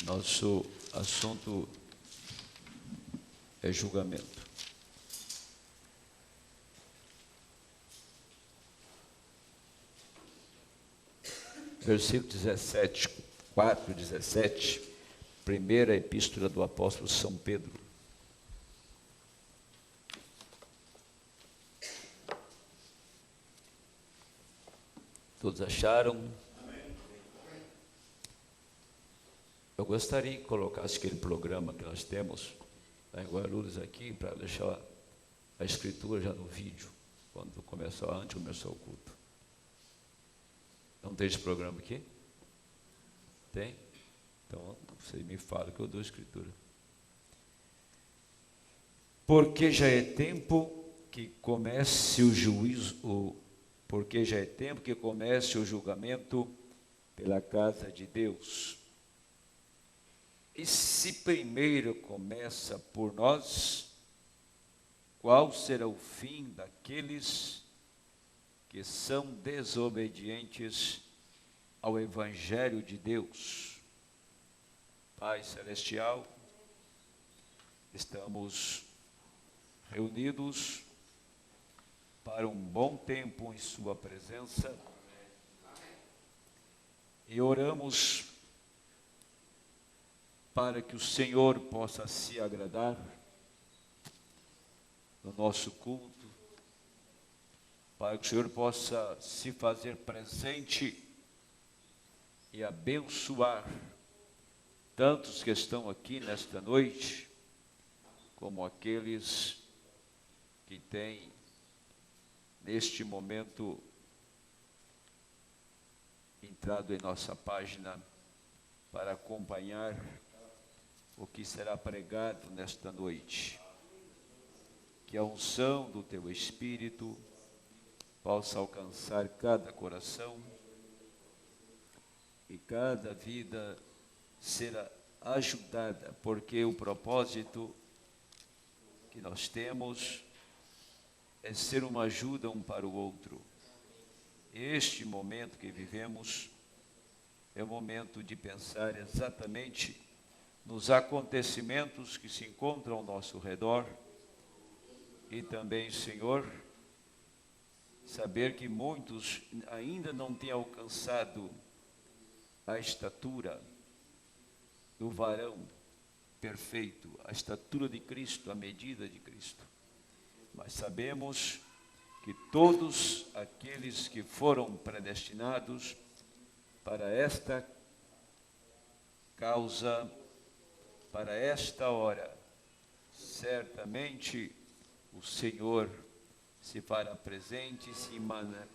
Nosso assunto é julgamento. Versículo 17, 4, 17, primeira epístola do apóstolo São Pedro. Todos acharam? Eu gostaria que colocasse aquele programa que nós temos lá em Guarulhos aqui, para deixar a escritura já no vídeo, quando começou, antes começou o culto. Não tem esse programa aqui? Tem? Então, você me fala que eu dou a escritura. Porque já é tempo que comece o juízo, porque já é tempo que comece o julgamento pela casa de Deus. E se primeiro começa por nós, qual será o fim daqueles que são desobedientes ao Evangelho de Deus? Pai Celestial, estamos reunidos para um bom tempo em Sua presença e oramos para que o Senhor possa se agradar no nosso culto, para que o Senhor possa se fazer presente e abençoar tantos que estão aqui nesta noite, como aqueles que têm, neste momento, entrado em nossa página para acompanhar o que será pregado nesta noite. Que a unção do Teu Espírito possa alcançar cada coração e cada vida será ajudada, porque o propósito que nós temos é ser uma ajuda um para o outro. Este momento que vivemos é o momento de pensar exatamente nos acontecimentos que se encontram ao nosso redor e também, Senhor, saber que muitos ainda não têm alcançado a estatura do varão perfeito, a estatura de Cristo, a medida de Cristo. Mas sabemos que todos aqueles que foram predestinados para esta causa, para esta hora, certamente o Senhor se fará presente, se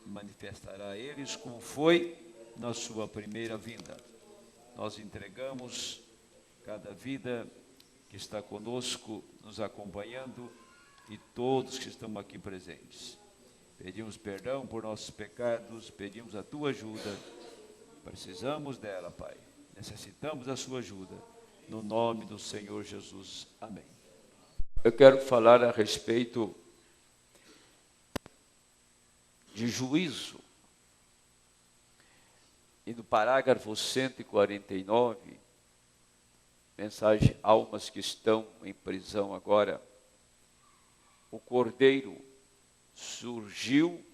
manifestará a eles como foi na sua primeira vinda. Nós entregamos cada vida que está conosco, nos acompanhando, e todos que estão aqui presentes. Pedimos perdão por nossos pecados, pedimos a Tua ajuda, precisamos dela, Pai, necessitamos da Sua ajuda, no nome do Senhor Jesus. Amém. Eu quero falar a respeito de juízo. E no parágrafo 149, mensagem almas que estão em prisão agora, o Cordeiro surgiu,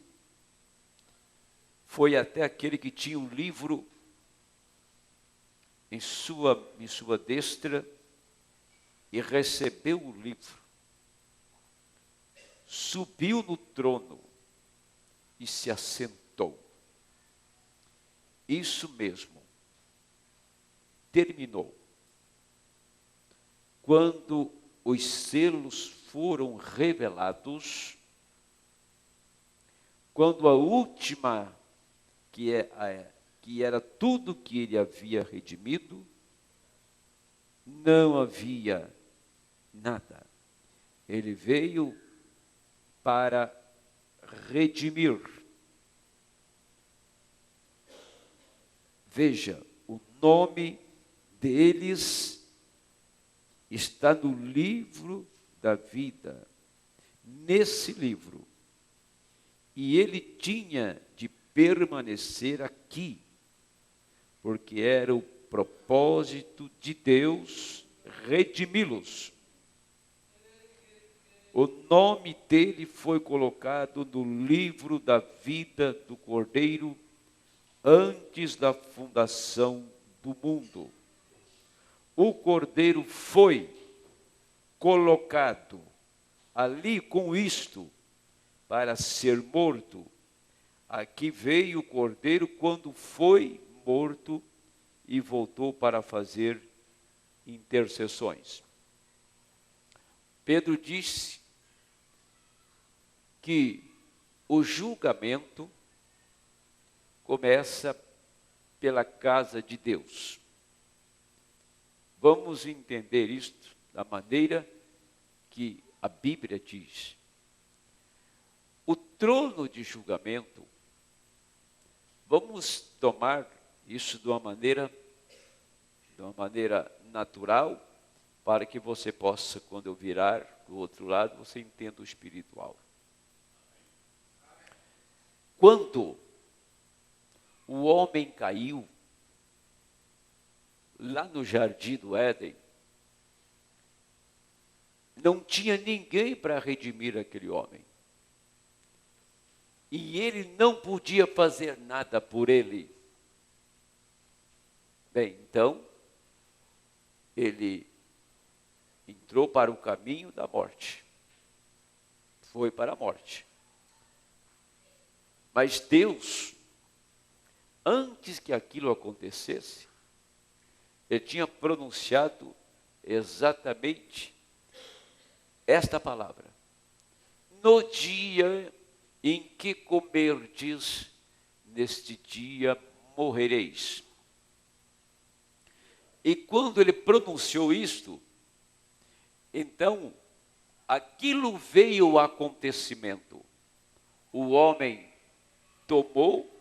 foi até aquele que tinha um livro em sua destra e recebeu o livro, subiu no trono e se assentou. Isso mesmo, terminou. Quando os selos foram revelados, quando a última, que era tudo que ele havia redimido, não havia nada. Ele veio para redimir. Veja, o nome deles está no livro da vida, nesse livro. E ele tinha de permanecer aqui, porque era o propósito de Deus redimi-los. O nome dele foi colocado no livro da vida do Cordeiro antes da fundação do mundo. O Cordeiro foi colocado ali com isto para ser morto. Aqui veio o Cordeiro quando foi morto e voltou para fazer intercessões. Pedro disse que o julgamento começa pela casa de Deus. Vamos entender isto da maneira que a Bíblia diz. O trono de julgamento, vamos tomar isso de uma maneira natural, para que você possa, quando eu virar do outro lado, você entenda o espiritual. Quando o homem caiu, lá no jardim do Éden, não tinha ninguém para redimir aquele homem. E ele não podia fazer nada por ele. Bem, então, ele entrou para o caminho da morte. Foi para a morte. Mas Deus, antes que aquilo acontecesse, ele tinha pronunciado exatamente esta palavra: no dia em que comerdes, neste dia morrereis. E quando ele pronunciou isto, então aquilo veio ao acontecimento. O homem tomou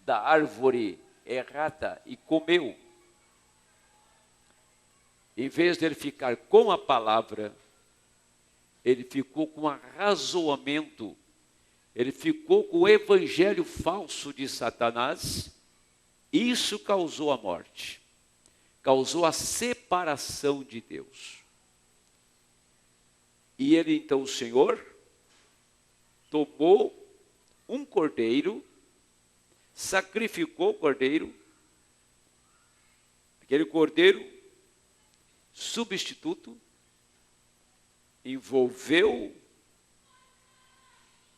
da árvore errada e comeu. Em vez de ele ficar com a palavra, ele ficou com arrazoamento, ele ficou com o evangelho falso de Satanás. Isso causou a morte, causou a separação de Deus. E ele, então, o Senhor, tomou um cordeiro, sacrificou o cordeiro, aquele cordeiro substituto, envolveu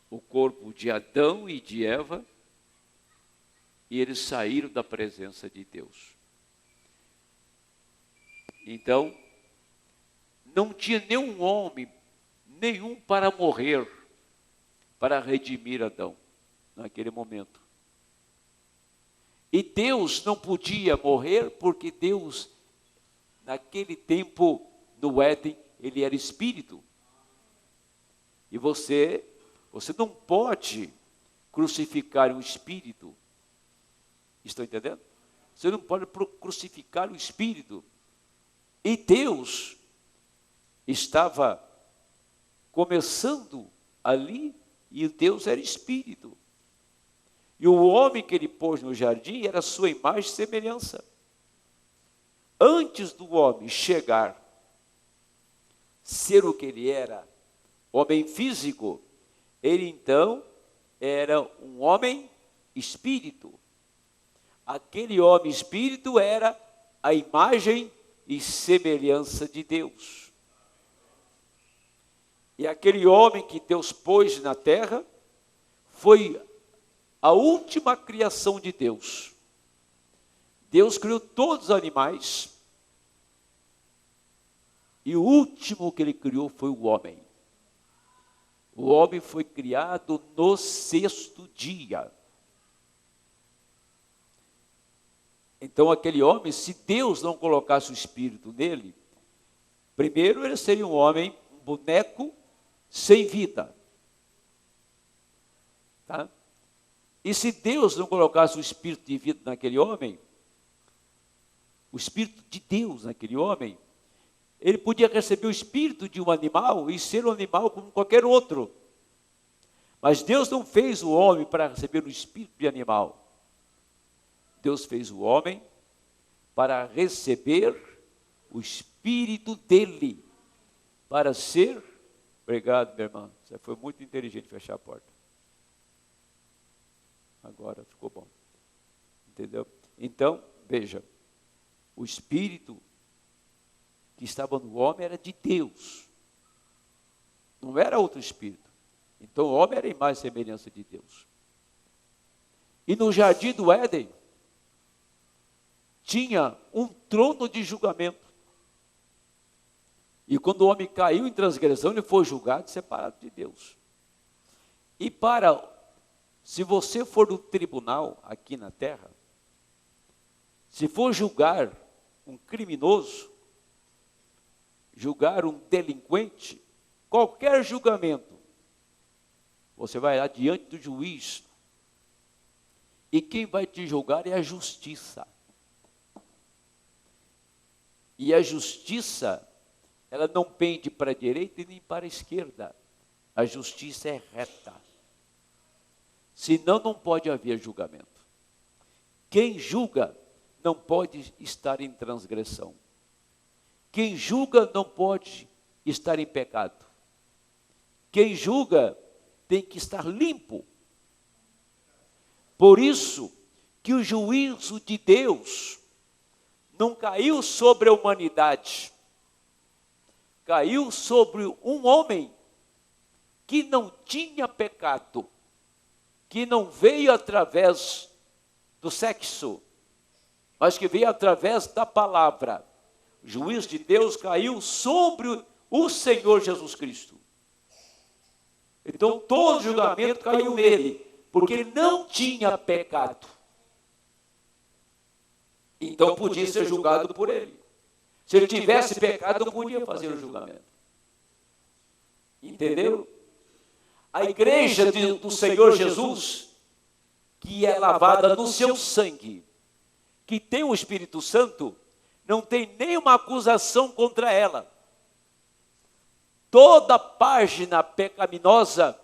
o corpo de Adão e de Eva, e eles saíram da presença de Deus. Então, não tinha nenhum homem, nenhum para morrer, para redimir Adão, naquele momento. E Deus não podia morrer, porque Deus, naquele tempo, no Éden, ele era espírito. E você não pode crucificar um espírito. Estão entendendo? Você não pode crucificar o espírito. E Deus estava começando ali, e Deus era espírito. E o homem que ele pôs no jardim era a sua imagem e semelhança. Antes do homem chegar, ser o que ele era, homem físico, ele então era um homem espírito. Aquele homem espírito era a imagem e semelhança de Deus. E aquele homem que Deus pôs na terra foi a última criação de Deus. Deus criou todos os animais, e o último que ele criou foi o homem. O homem foi criado no sexto dia. Então aquele homem, se Deus não colocasse o espírito nele, primeiro ele seria um homem, um boneco sem vida. Tá? E se Deus não colocasse o espírito de vida naquele homem, o espírito de Deus naquele homem, ele podia receber o espírito de um animal e ser um animal como qualquer outro. Mas Deus não fez o homem para receber o espírito de animal. Deus fez o homem para receber o Espírito dele, para ser... Obrigado, minha irmã, você foi muito inteligente fechar a porta. Agora ficou bom. Entendeu? Então, veja, o Espírito que estava no homem era de Deus, não era outro Espírito. Então o homem era a imagem e semelhança de Deus. E no jardim do Éden, tinha um trono de julgamento. E quando o homem caiu em transgressão, ele foi julgado separado de Deus. E se você for do tribunal aqui na terra, se for julgar um criminoso, julgar um delinquente, qualquer julgamento, você vai lá diante do juiz, e quem vai te julgar é a justiça. E a justiça, ela não pende para a direita e nem para a esquerda. A justiça é reta. Senão não pode haver julgamento. Quem julga não pode estar em transgressão. Quem julga não pode estar em pecado. Quem julga tem que estar limpo. Por isso que o juízo de Deus não caiu sobre a humanidade, caiu sobre um homem que não tinha pecado, que não veio através do sexo, mas que veio através da palavra. O juízo de Deus caiu sobre o Senhor Jesus Cristo. Então todo julgamento caiu nele, porque ele não tinha pecado. Então podia ser julgado por ele. Se ele tivesse pecado, não podia fazer o julgamento. Entenderam? A igreja do Senhor Jesus, que é lavada no seu sangue, que tem o Espírito Santo, não tem nenhuma acusação contra ela. Toda página pecaminosa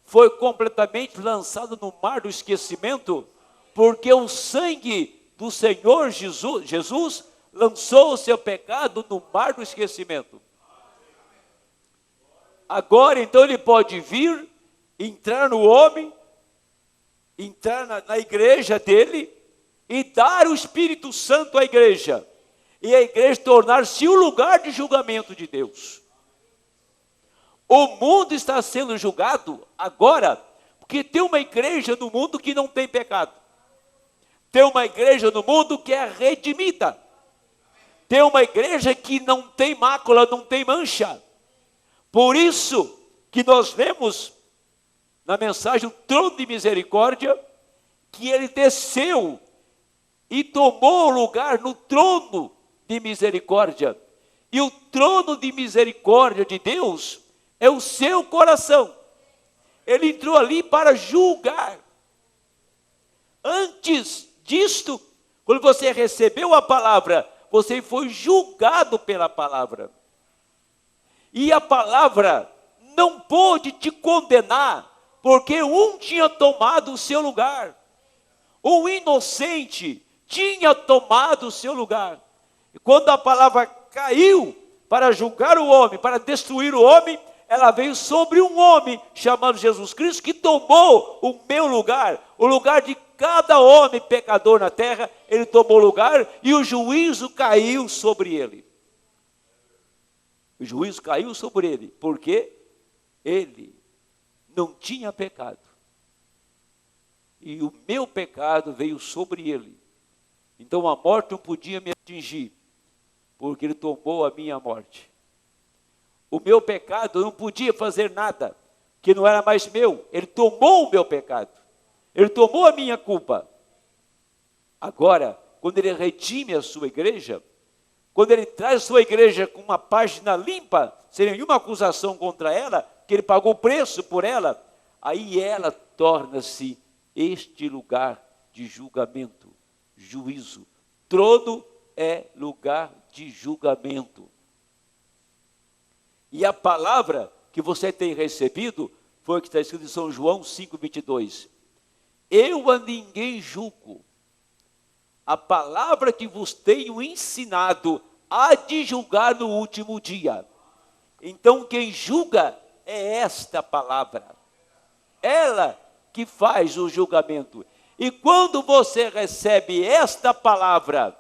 foi completamente lançada no mar do esquecimento, porque o sangue do Senhor Jesus lançou o seu pecado no mar do esquecimento. Agora, então, ele pode vir, entrar no homem, entrar na igreja dele e dar o Espírito Santo à igreja. E a igreja tornar-se o lugar de julgamento de Deus. O mundo está sendo julgado agora, porque tem uma igreja no mundo que não tem pecado. Tem uma igreja no mundo que é redimida. Tem uma igreja que não tem mácula, não tem mancha. Por isso que nós vemos na mensagem o trono de misericórdia, que ele desceu e tomou o lugar no trono de misericórdia. E o trono de misericórdia de Deus é o seu coração. Ele entrou ali para julgar. Antes disto, quando você recebeu a palavra, você foi julgado pela palavra. E a palavra não pôde te condenar, porque um tinha tomado o seu lugar. O inocente tinha tomado o seu lugar. E quando a palavra caiu para julgar o homem, para destruir o homem, ela veio sobre um homem chamado Jesus Cristo, que tomou o meu lugar, o lugar de cada homem pecador na terra. Ele tomou lugar e o juízo caiu sobre ele. O juízo caiu sobre ele, porque ele não tinha pecado. E o meu pecado veio sobre ele. Então a morte não podia me atingir, porque ele tomou a minha morte. O meu pecado não podia fazer nada, que não era mais meu. Ele tomou o meu pecado. Ele tomou a minha culpa. Agora, quando ele redime a sua igreja, quando ele traz a sua igreja com uma página limpa, sem nenhuma acusação contra ela, que ele pagou o preço por ela, aí ela torna-se este lugar de julgamento, juízo. Trono é lugar de julgamento. E a palavra que você tem recebido foi o que está escrito em São João 5,22. Eu a ninguém julgo. a palavra que vos tenho ensinado há de julgar no último dia. Então quem julga é esta palavra. Ela que faz o julgamento. E quando você recebe esta palavra,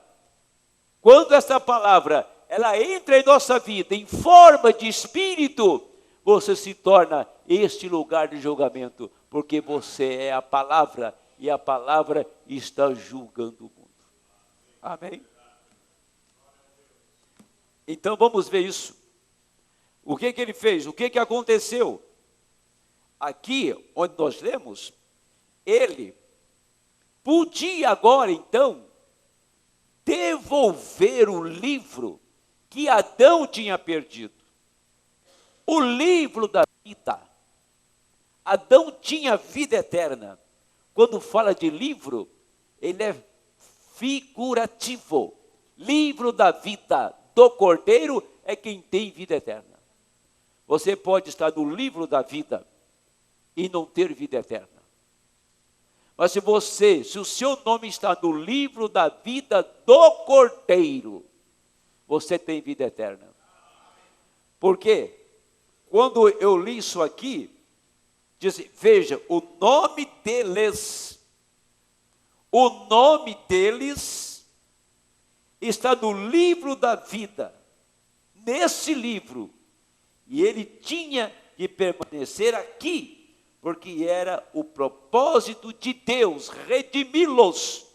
quando esta palavra ela entra em nossa vida em forma de espírito, você se torna este lugar de julgamento, porque você é a palavra e a palavra está julgando o mundo. Amém? Então vamos ver isso. O que ele fez? O que aconteceu? Aqui, onde nós lemos, ele podia agora, então, devolver o livro que Adão tinha perdido. O livro da vida. Adão tinha vida eterna. Quando fala de livro, ele é figurativo. Livro da vida do Cordeiro é quem tem vida eterna. Você pode estar no livro da vida e não ter vida eterna. Mas se o seu nome está no livro da vida do Cordeiro, você tem vida eterna. Por quê? Quando eu li isso aqui, diz, veja, o nome deles está no livro da vida, nesse livro, e ele tinha que permanecer aqui, porque era o propósito de Deus redimi-los.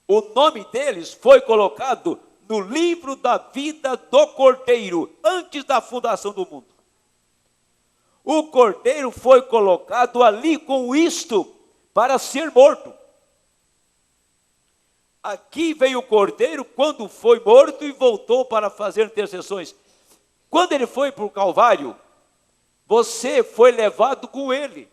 O nome deles foi colocado no livro da vida do Cordeiro, antes da fundação do mundo. O Cordeiro foi colocado ali com isto, para ser morto. Aqui veio o Cordeiro quando foi morto e voltou para fazer intercessões. Quando ele foi para o Calvário, você foi levado com ele.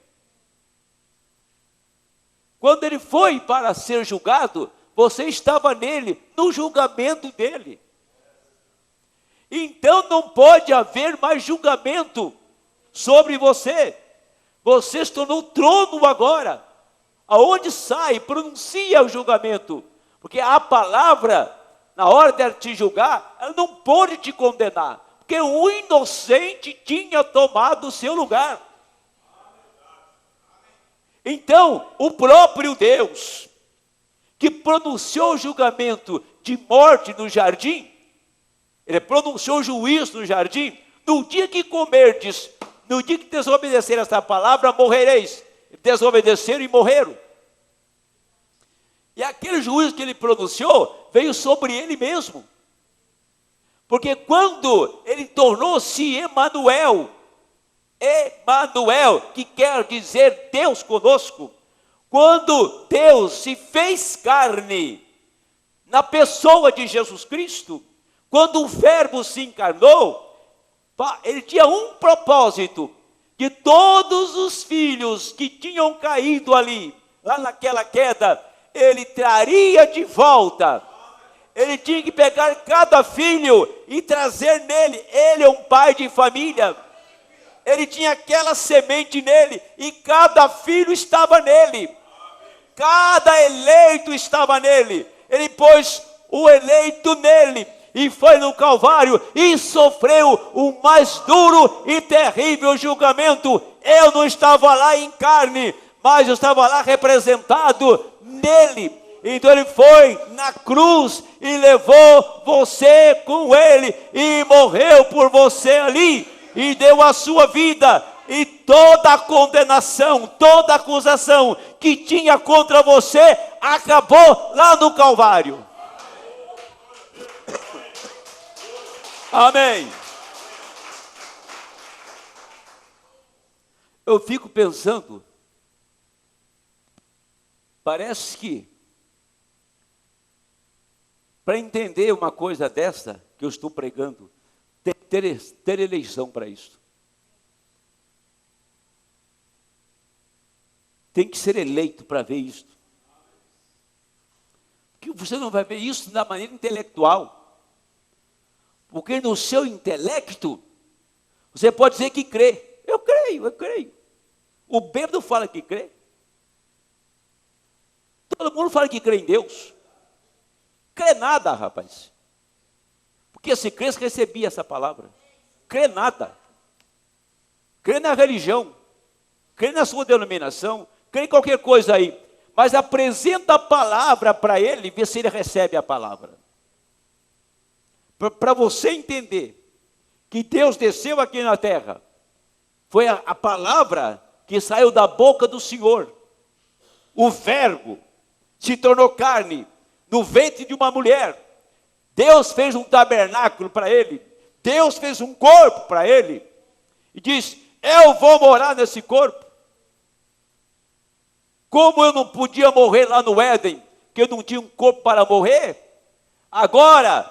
Quando ele foi para ser julgado, você estava nele, no julgamento dele. Então não pode haver mais julgamento sobre você. Você está no trono agora. Aonde sai, pronuncia o julgamento. Porque a palavra, na hora de te julgar, ela não pode te condenar. Porque o inocente tinha tomado o seu lugar. Então, o próprio Deus, que pronunciou o julgamento de morte no jardim, ele pronunciou o juízo no jardim, no dia que comerdes, no dia que desobedecer esta palavra, morrereis. Desobedeceram e morreram. E aquele juízo que ele pronunciou, veio sobre ele mesmo. Porque quando ele tornou-se Emanuel, que quer dizer Deus conosco, quando Deus se fez carne na pessoa de Jesus Cristo, quando o Verbo se encarnou, ele tinha um propósito, que todos os filhos que tinham caído ali, lá naquela queda, ele traria de volta. Ele tinha que pegar cada filho e trazer nele. Ele é um pai de família. Ele tinha aquela semente nele e cada filho estava nele. Cada eleito estava nele. Ele pôs o eleito nele e foi no Calvário e sofreu o mais duro e terrível julgamento. Eu não estava lá em carne, mas eu estava lá representado nele. Então ele foi na cruz e levou você com ele e morreu por você ali e deu a sua vida. E toda a condenação, toda a acusação que tinha contra você acabou lá no Calvário. Amém. Eu fico pensando, parece que para entender uma coisa dessa que eu estou pregando, tem que ter eleição para isso. Tem que ser eleito para ver isso. Porque você não vai ver isso da maneira intelectual. Porque no seu intelecto, você pode dizer que crê. Eu creio. O bêbado fala que crê. Todo mundo fala que crê em Deus. Crê nada, rapaz. Porque se crê, recebia essa palavra. Crê nada. Crê na religião. Crê na sua denominação. Crê em qualquer coisa aí. Mas apresenta a palavra para ele, vê se ele recebe a palavra. Para você entender que Deus desceu aqui na terra, foi a palavra que saiu da boca do Senhor. O verbo se tornou carne no ventre de uma mulher. Deus fez um tabernáculo para ele. Deus fez um corpo para ele. E diz, eu vou morar nesse corpo. Como eu não podia morrer lá no Éden, que eu não tinha um corpo para morrer, agora,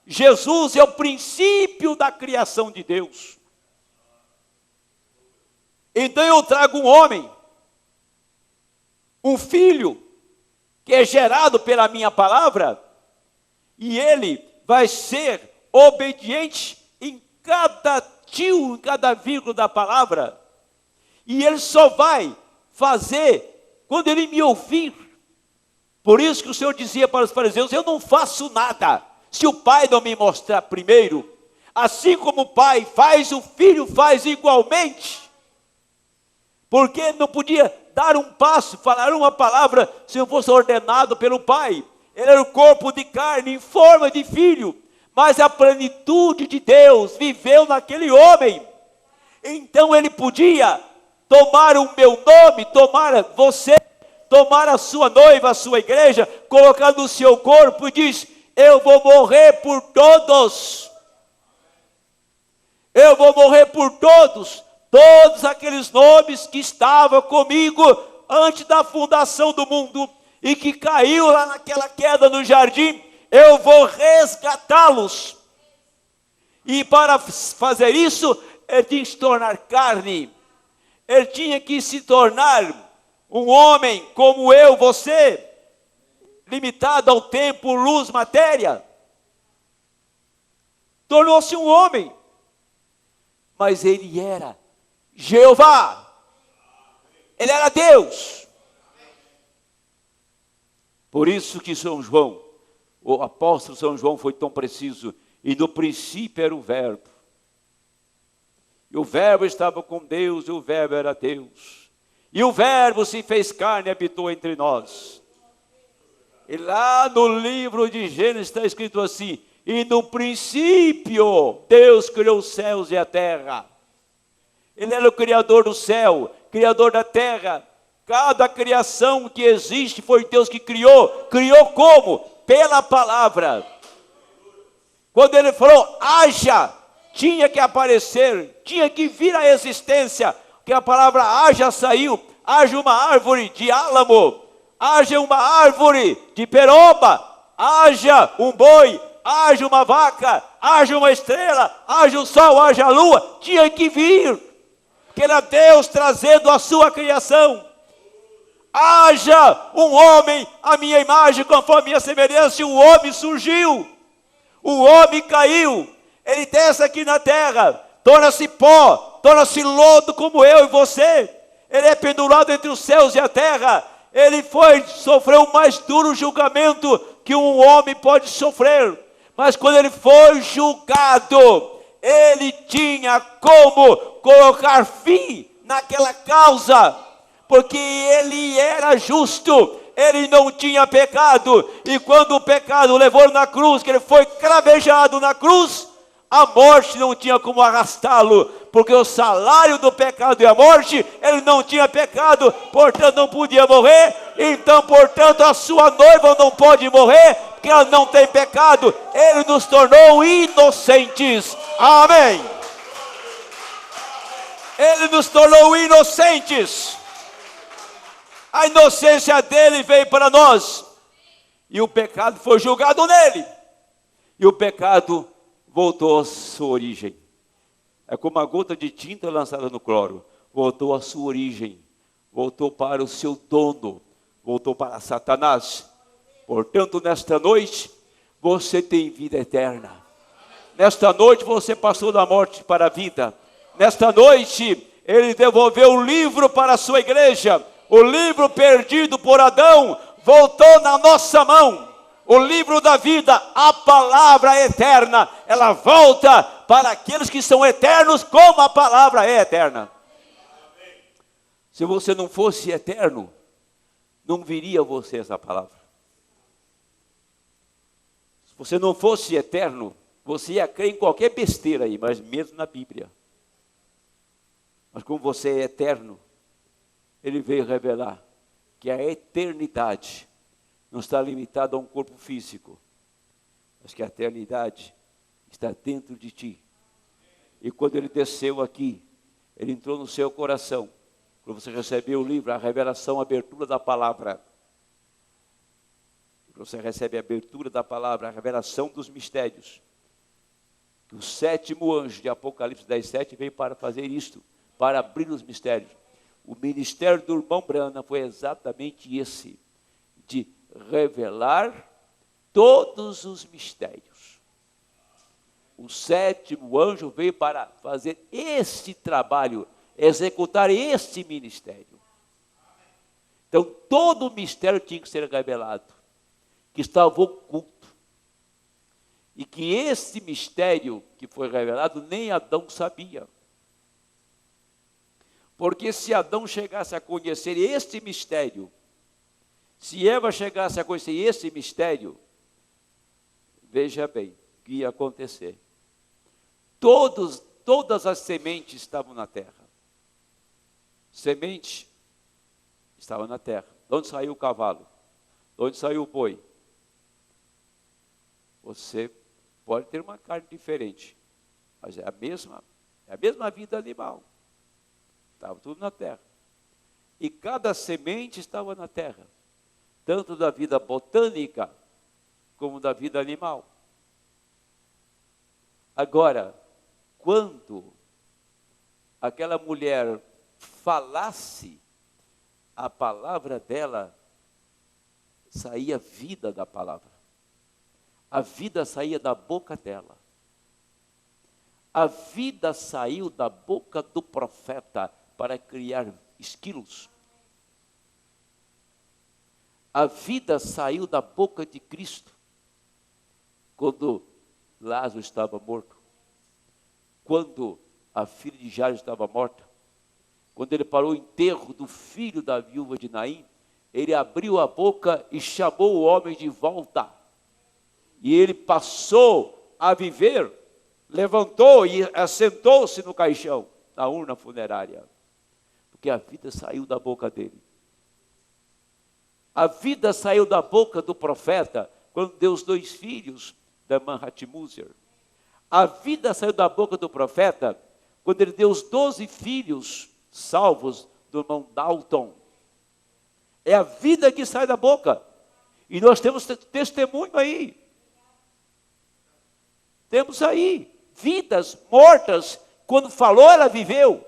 Jesus é o princípio da criação de Deus. Então eu trago um homem, um filho, que é gerado pela minha palavra, e ele vai ser obediente em cada tio, em cada vírgula da palavra, e ele só vai fazer quando ele me ouvir. Por isso que o Senhor dizia para os fariseus, eu não faço nada, se o Pai não me mostrar primeiro. Assim como o Pai faz, o Filho faz igualmente. Porque ele não podia dar um passo, falar uma palavra, se não fosse ordenado pelo Pai. Ele era o corpo de carne, em forma de filho, mas a plenitude de Deus viveu naquele homem. Então ele podia tomar o meu nome, tomar você, tomar a sua noiva, a sua igreja, colocar no seu corpo e diz, eu vou morrer por todos. Eu vou morrer por todos. Todos aqueles nomes que estavam comigo antes da fundação do mundo e que caiu lá naquela queda no jardim, eu vou resgatá-los. E para fazer isso, ele tinha que se tornar carne. Ele tinha que se tornar um homem como eu, você, limitado ao tempo, luz, matéria. Tornou-se um homem. Mas ele era Jeová. Ele era Deus. Por isso que São João, o apóstolo São João foi tão preciso. E no princípio era o verbo. E o verbo estava com Deus, e o verbo era Deus. E o verbo se fez carne e habitou entre nós. E lá no livro de Gênesis está escrito assim, e no princípio Deus criou os céus e a terra. Ele era o criador do céu, criador da terra. Cada criação que existe foi Deus que criou. Criou como? Pela palavra. Quando ele falou, haja, tinha que aparecer, tinha que vir à existência, que a palavra haja saiu, haja uma árvore de álamo, haja uma árvore de peroba, haja um boi, haja uma vaca, haja uma estrela, haja o sol, haja a lua, tinha que vir, que era Deus trazendo a sua criação. Haja um homem, a minha imagem, conforme a minha semelhança, e o homem surgiu, o homem caiu, ele desce aqui na terra, torna-se pó, torna-se lodo como eu e você. Ele é pendurado entre os céus e a terra. Ele sofreu o mais duro julgamento que um homem pode sofrer. Mas quando ele foi julgado, ele tinha como colocar fim naquela causa, porque ele era justo. Ele não tinha pecado, e quando o pecado levou na cruz, que ele foi cravejado na cruz, a morte não tinha como arrastá-lo, porque o salário do pecado é a morte, ele não tinha pecado, portanto não podia morrer, então portanto a sua noiva não pode morrer, porque ela não tem pecado, ele nos tornou inocentes, amém, ele nos tornou inocentes, a inocência dele veio para nós, e o pecado foi julgado nele, e o pecado voltou à sua origem. É como uma gota de tinta lançada no cloro, voltou à sua origem, voltou para o seu dono, voltou para Satanás. Portanto, nesta noite, você tem vida eterna. Nesta noite, você passou da morte para a vida. Nesta noite, ele devolveu o livro para a sua igreja, o livro perdido por Adão, voltou na nossa mão. O livro da vida, a palavra eterna, ela volta para aqueles que são eternos, como a palavra é eterna. Se você não fosse eterno, não viria a você essa palavra. Se você não fosse eterno, você ia crer em qualquer besteira aí, mas mesmo na Bíblia. Mas como você é eterno, ele veio revelar que a eternidade não está limitada a um corpo físico, mas que a eternidade está dentro de ti. E quando ele desceu aqui, ele entrou no seu coração. Quando você recebeu o livro, a revelação, a abertura da palavra. Quando você recebe a abertura da palavra, a revelação dos mistérios. Que o 7º anjo de Apocalipse 10:7 veio para fazer isto, para abrir os mistérios. O ministério do irmão Branham foi exatamente esse, de revelar todos os mistérios. O 7º anjo veio para fazer este trabalho, executar este ministério. Então, todo o mistério tinha que ser revelado, que estava oculto. E que esse mistério que foi revelado, nem Adão sabia. Porque se Adão chegasse a conhecer este mistério, se Eva chegasse a conhecer esse mistério, veja bem o que ia acontecer. Todas as sementes estavam na terra. Semente estava na terra. De onde saiu o cavalo? De onde saiu o boi? Você pode ter uma carne diferente, mas é a mesma vida animal. Estava tudo na terra. E cada semente estava na terra, tanto da vida botânica como da vida animal. Agora, quando aquela mulher falasse, a palavra dela saía vida da palavra. A vida saía da boca dela. A vida saiu da boca do profeta para criar esquilos. A vida saiu da boca de Cristo quando Lázaro estava morto, quando a filha de Jairo estava morta, quando ele parou o enterro do filho da viúva de Naim, ele abriu a boca e chamou o homem de volta. E ele passou a viver, levantou e assentou-se no caixão, na urna funerária, porque a vida saiu da boca dele. A vida saiu da boca do profeta quando deu os 2 filhos da irmã Hatmuzer. A vida saiu da boca do profeta quando ele deu os 12 filhos salvos do irmão Dalton. É a vida que sai da boca. E nós temos testemunho aí. Temos aí vidas mortas. Quando falou, ela viveu.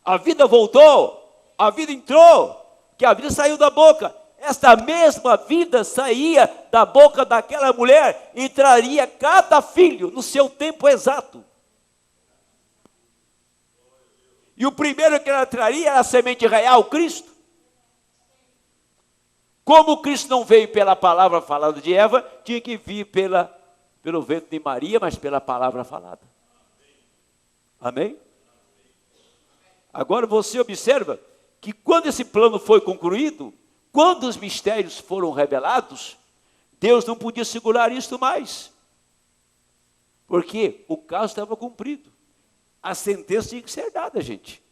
A vida voltou. A vida entrou. Que a vida saiu da boca. Esta mesma vida saía da boca daquela mulher e traria cada filho no seu tempo exato. E o primeiro que ela traria era a semente real, Cristo. Como Cristo não veio pela palavra falada de Eva, tinha que vir pelo vento de Maria, mas pela palavra falada. Amém? Agora você observa que quando esse plano foi concluído, quando os mistérios foram revelados, Deus não podia segurar isso mais. Porque o caso estava cumprido. A sentença tinha que ser dada, gente.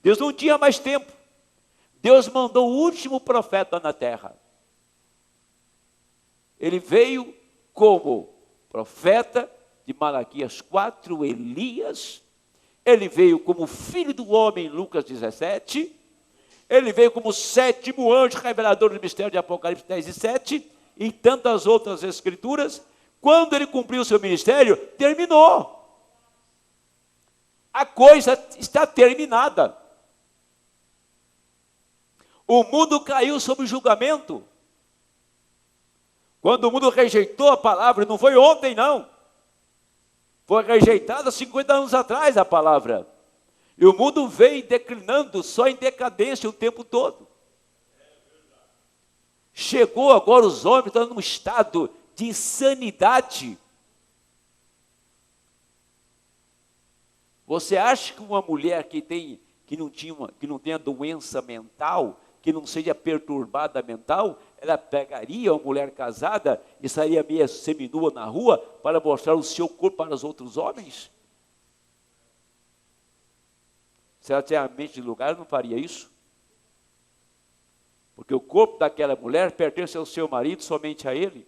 Deus não tinha mais tempo. Deus mandou o último profeta na terra. Ele veio como profeta de Malaquias 4, Elias. Ele veio como filho do homem, Lucas 17. Ele veio como 7º anjo revelador do mistério de Apocalipse 10:7. E tantas outras escrituras. Quando ele cumpriu o seu ministério, terminou. A coisa está terminada. O mundo caiu sob julgamento. Quando o mundo rejeitou a palavra, não foi ontem não. Foi rejeitada 50 anos atrás a palavra. E o mundo veio declinando, só em decadência o tempo todo. Chegou agora, os homens estão num estado de insanidade. Você acha que uma mulher que não tenha doença mental, que não seja perturbada mental, ela pegaria uma mulher casada e sairia meio seminua na rua para mostrar o seu corpo para os outros homens? Se ela tinha a mente de lugar, ela não faria isso. Porque o corpo daquela mulher pertence ao seu marido, somente a ele.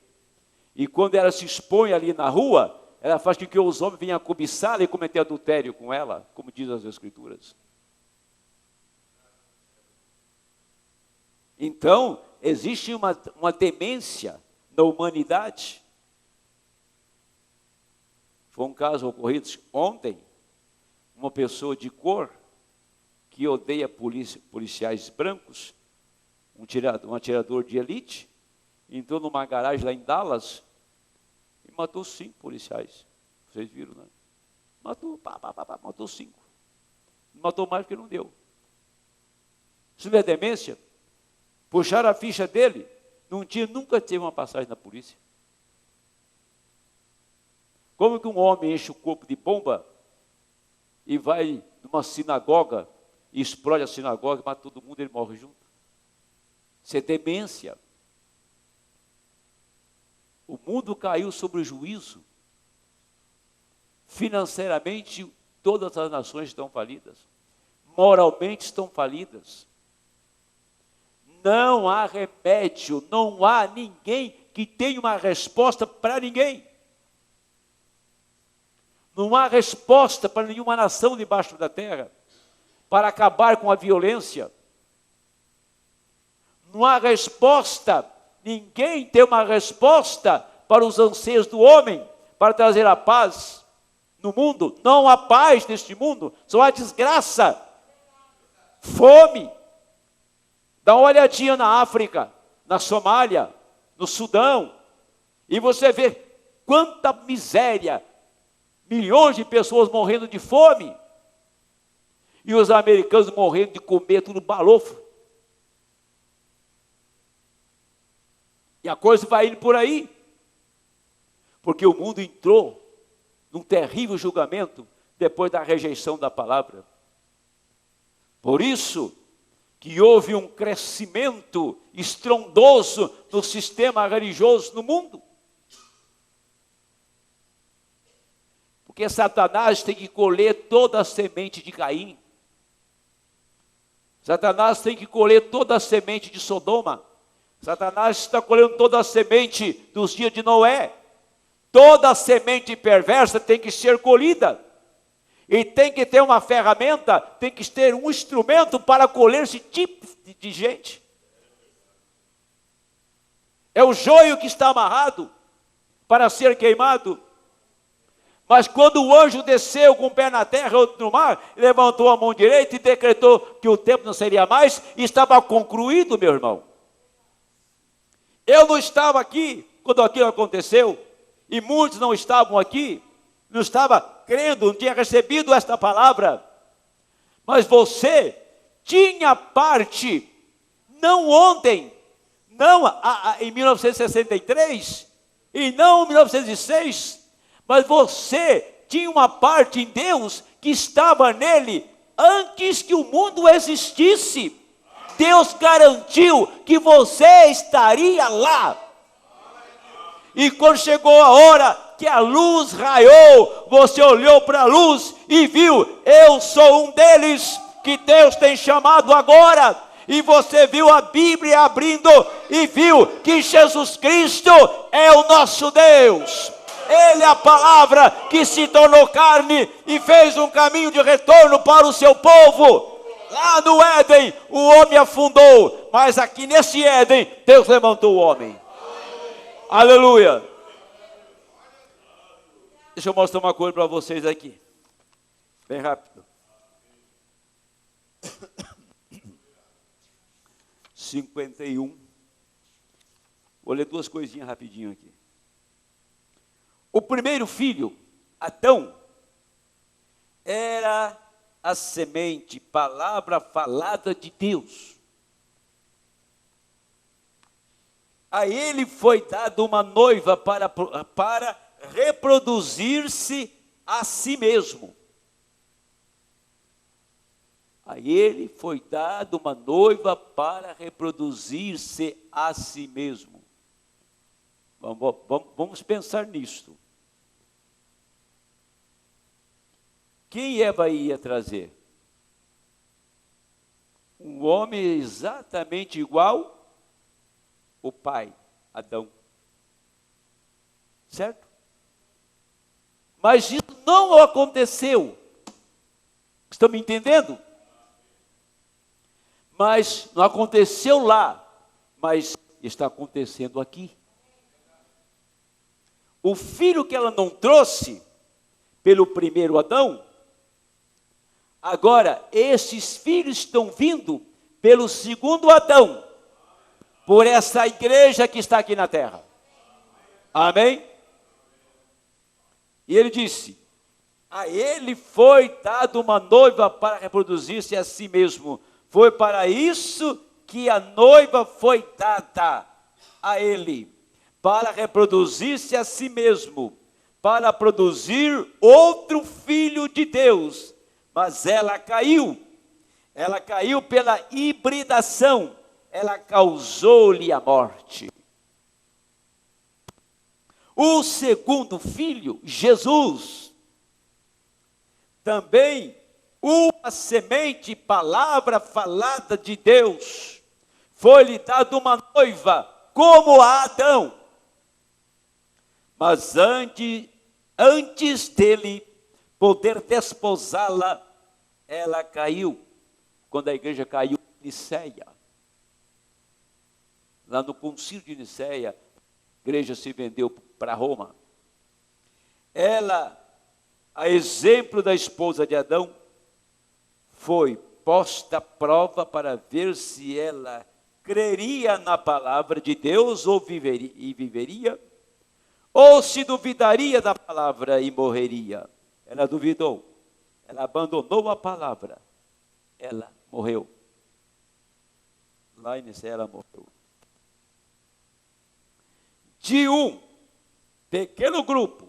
E quando ela se expõe ali na rua, ela faz com que os homens venham cobiçá-la e cometer adultério com ela, como diz as Escrituras. Então, existe uma demência na humanidade. Foi um caso ocorrido ontem, uma pessoa de cor, que odeia policiais brancos, um atirador de elite, entrou numa garagem lá em Dallas e matou 5 policiais. Vocês viram, né? Matou 5. Não matou mais porque não deu. Isso não é demência? Puxaram a ficha dele, nunca teve uma passagem na polícia. Como que um homem enche o corpo de bomba e vai numa sinagoga e explode a sinagoga, mata todo mundo e ele morre junto? Isso é demência. O mundo caiu sobre o juízo. Financeiramente, todas as nações estão falidas. Moralmente estão falidas. Não há remédio, não há ninguém que tenha uma resposta para ninguém. Não há resposta para nenhuma nação debaixo da terra para acabar com a violência. Não há resposta, ninguém tem uma resposta para os anseios do homem, para trazer a paz no mundo. Não há paz neste mundo, só há desgraça, fome. Dá uma olhadinha na África, na Somália, no Sudão, e você vê quanta miséria, milhões de pessoas morrendo de fome, e os americanos morrendo de comer tudo balofo. E a coisa vai indo por aí, porque o mundo entrou num terrível julgamento depois da rejeição da palavra. Por isso que houve um crescimento estrondoso do sistema religioso no mundo. Porque Satanás tem que colher toda a semente de Caim. Satanás tem que colher toda a semente de Sodoma. Satanás está colhendo toda a semente dos dias de Noé. Toda a semente perversa tem que ser colhida. E tem que ter uma ferramenta, tem que ter um instrumento para colher esse tipo de gente. É o joio que está amarrado para ser queimado. Mas quando o anjo desceu com o pé na terra e outro no mar, levantou a mão direita e decretou que o tempo não seria mais, e estava concluído, meu irmão. Eu não estava aqui quando aquilo aconteceu, e muitos não estavam aqui, não estavam crendo, não tinha recebido esta palavra. Mas você tinha parte, não ontem, não em 1963, e não em 1906, mas você tinha uma parte em Deus que estava nele antes que o mundo existisse. Deus garantiu que você estaria lá. E quando chegou a hora que a luz raiou, você olhou para a luz e viu, eu sou um deles que Deus tem chamado agora. E você viu a Bíblia abrindo e viu que Jesus Cristo é o nosso Deus. Ele é a palavra que se tornou carne e fez um caminho de retorno para o seu povo. Lá no Éden, o homem afundou, mas aqui nesse Éden, Deus levantou o homem. Aleluia. Deixa eu mostrar uma coisa para vocês aqui. Bem rápido. 51. Vou ler 2 coisinhas rapidinho aqui. O primeiro filho, Adão, era a semente, palavra falada de Deus. a ele foi dada uma noiva para reproduzir-se a si mesmo. A ele foi dada uma noiva para reproduzir-se a si mesmo. Vamos pensar nisto. Quem Eva ia trazer? Um homem exatamente igual ao pai, Adão. Certo? Mas isso não aconteceu. Estão me entendendo? Mas não aconteceu lá, mas está acontecendo aqui. O filho que ela não trouxe pelo primeiro Adão, agora esses filhos estão vindo pelo segundo Adão, por essa igreja que está aqui na terra. Amém? E ele disse: a ele foi dado uma noiva para reproduzir-se a si mesmo. Foi para isso que a noiva foi dada a ele, para reproduzir-se a si mesmo, para produzir outro filho de Deus. Mas ela caiu pela hibridação, ela causou-lhe a morte. O segundo filho, Jesus, também uma semente, palavra falada de Deus, foi-lhe dada uma noiva, como a Adão. Mas antes dele poder desposá-la, ela caiu. Quando a igreja caiu em Niceia, lá no concílio de Niceia, a igreja se vendeu para Roma. Ela, a exemplo da esposa de Adão, foi posta à prova para ver se ela creria na palavra de Deus ou viveria, ou se duvidaria da palavra e morreria. Ela duvidou, ela abandonou a palavra, ela morreu. Lá em Niceia ela morreu. De um pequeno grupo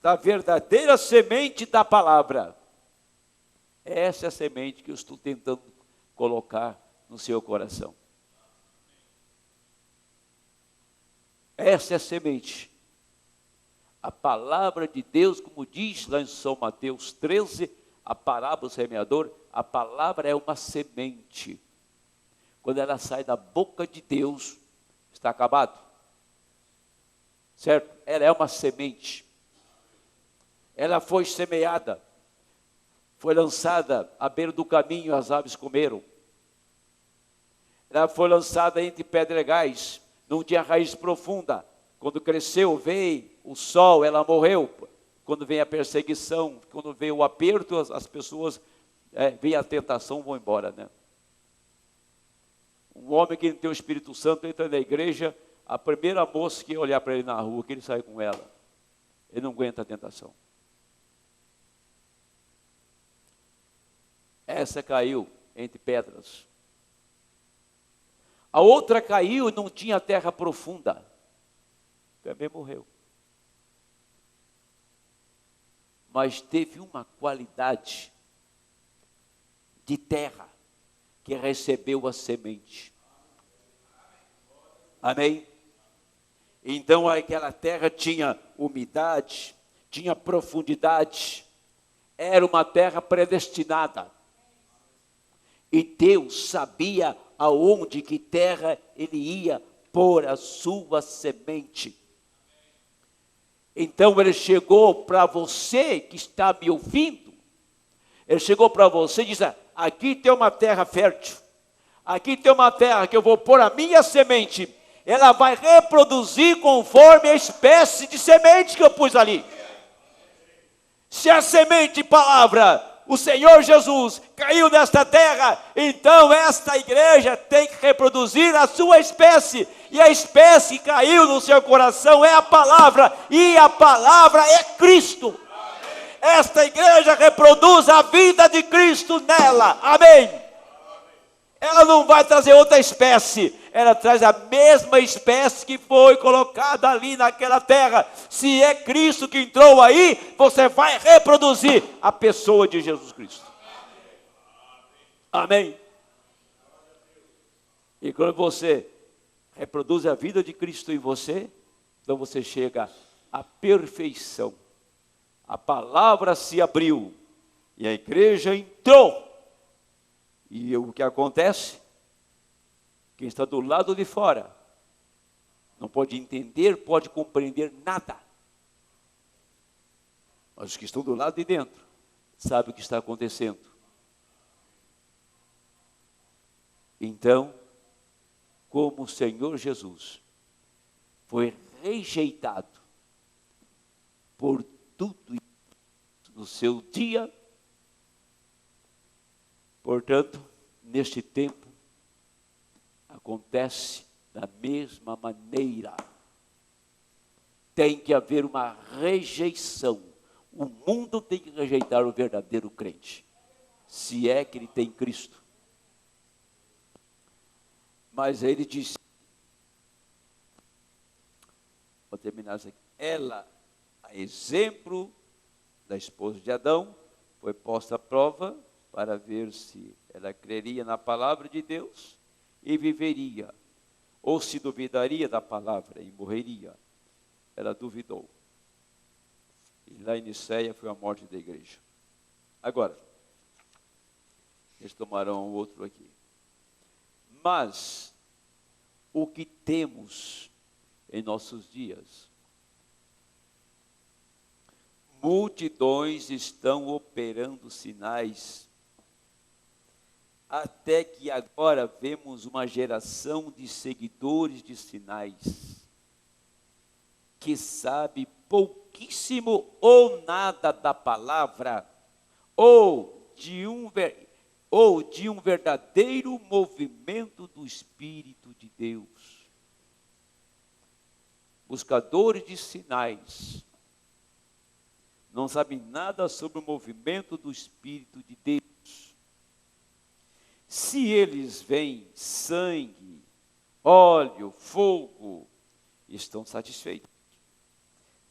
da verdadeira semente da palavra. Essa é a semente que eu estou tentando colocar no seu coração. Essa é a semente. A palavra de Deus, como diz lá em São Mateus 13, a parábola do semeador, a palavra é uma semente. Quando ela sai da boca de Deus, está acabado. Certo? Ela é uma semente. Ela foi semeada. Foi lançada à beira do caminho, as aves comeram. Ela foi lançada entre pedregais, não tinha raiz profunda. Quando cresceu, veio o sol, ela morreu. Quando vem a perseguição, quando vem o aperto, as pessoas, vem a tentação, vão embora, né? Um homem que não tem o Espírito Santo entra na igreja, a primeira moça que olhar para ele na rua, que ele sai com ela, ele não aguenta a tentação. Essa caiu entre pedras. A outra caiu e não tinha terra profunda. Também morreu. Mas teve uma qualidade de terra que recebeu a semente. Amém? Então aquela terra tinha umidade, tinha profundidade. Era uma terra predestinada. E Deus sabia aonde, que terra ele ia pôr a sua semente. Então ele chegou para você que está me ouvindo, ele chegou para você e disse: aqui tem uma terra fértil, aqui tem uma terra que eu vou pôr a minha semente, ela vai reproduzir conforme a espécie de semente que eu pus ali. Se a semente, palavra, o Senhor Jesus caiu nesta terra, então esta igreja tem que reproduzir a sua espécie, e a espécie que caiu no seu coração é a palavra, e a palavra é Cristo. Esta igreja reproduz a vida de Cristo nela, amém? Ela não vai trazer outra espécie, ela traz a mesma espécie que foi colocada ali naquela terra. Se é Cristo que entrou aí, você vai reproduzir a pessoa de Jesus Cristo. Amém? E quando você reproduz a vida de Cristo em você, então você chega à perfeição. A palavra se abriu e a igreja entrou. E o que acontece? Quem está do lado de fora não pode entender, pode compreender nada. Mas os que estão do lado de dentro sabem o que está acontecendo. Então, como o Senhor Jesus foi rejeitado por tudo no seu dia, portanto, neste tempo, acontece da mesma maneira. Tem que haver uma rejeição. O mundo tem que rejeitar o verdadeiro crente, se é que ele tem Cristo. Mas ele disse, vou terminar isso aqui, ela, a exemplo da esposa de Adão, foi posta à prova para ver se ela creria na palavra de Deus e viveria, ou se duvidaria da palavra e morreria. Ela duvidou. E lá em Niceia foi a morte da igreja. Agora, eles tomarão outro aqui. Mas, o que temos em nossos dias? Multidões estão operando sinais, até que agora vemos uma geração de seguidores de sinais, que sabe pouquíssimo ou nada da palavra, ou de um verdadeiro movimento do Espírito de Deus. Buscadores de sinais, não sabem nada sobre o movimento do Espírito de Deus. Se eles veem sangue, óleo, fogo, estão satisfeitos.